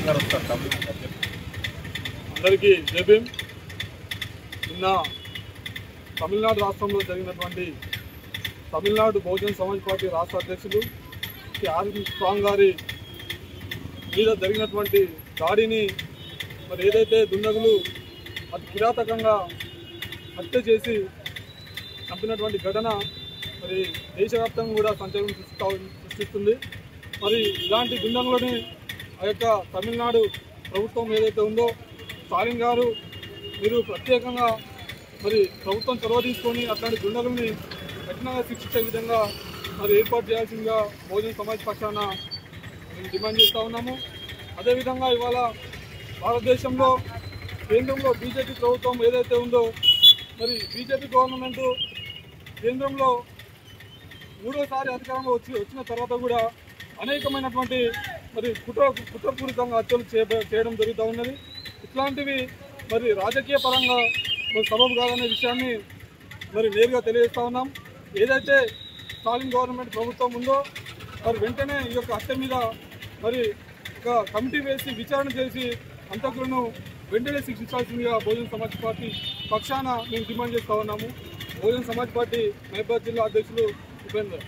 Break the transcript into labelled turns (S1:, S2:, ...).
S1: భూపేంద్ర గారు వస్తారు. అందరికీ జై భీమ్. నిన్న తమిళనాడు రాష్ట్రంలో జరిగినటువంటి తమిళనాడు బహుజన్ సమాజ్ పార్టీ రాష్ట్ర అధ్యక్షులు ఆర్వి స్ట్రాంగ్ గారి మీద జరిగినటువంటి దాడిని మరి ఏదైతే దుండగులు అతి కిరాతకంగా హత్య చేసి చంపినటువంటి ఘటన మరి దేశవ్యాప్తంగా కూడా సంచలనం సృష్టిస్తుంది. మరి ఇలాంటి దుండగులని ఆ యొక్క తమిళనాడు ప్రభుత్వం ఏదైతే ఉందో స్టాలిన్ గారు మీరు ప్రత్యేకంగా మరి ప్రభుత్వం చొరవ తీసుకొని అట్లాంటి దుండగుల్ని కఠినంగా శిక్షించే విధంగా మరి ఏర్పాటు చేయాల్సిందిగా బహుజన్ సమాజ్ పక్షాన మేము డిమాండ్ చేస్తూ ఉన్నాము. అదేవిధంగా ఇవాళ భారతదేశంలో కేంద్రంలో బీజేపీ ప్రభుత్వం ఏదైతే ఉందో మరి బీజేపీ గవర్నమెంట్ కేంద్రంలో మూడోసారి అధికారంలో వచ్చిన తర్వాత కూడా అనేకమైనటువంటి మరి కుట్రపూరితంగా హత్యలు చేయడం జరుగుతూ ఉన్నది. ఇట్లాంటివి మరి రాజకీయ పరంగా సబబు కాదనే విషయాన్ని మరి నేరుగా తెలియజేస్తూ ఉన్నాం. ఏదైతే స్టాలిన్ గవర్నమెంట్ ప్రభుత్వం ఉందో మరి వెంటనే ఈ యొక్క హత్య మీద మరి ఒక కమిటీ వేసి విచారణ చేసి హంతకులను వెంటనే శిక్షించాల్సిందిగా బహుజన్ సమాజ్ పార్టీ పక్షాన మేము డిమాండ్ చేస్తూ ఉన్నాము. బహుజన్ సమాజ్ పార్టీ మహబూబాబాద్ జిల్లా అధ్యక్షులు భూపేంద్ర.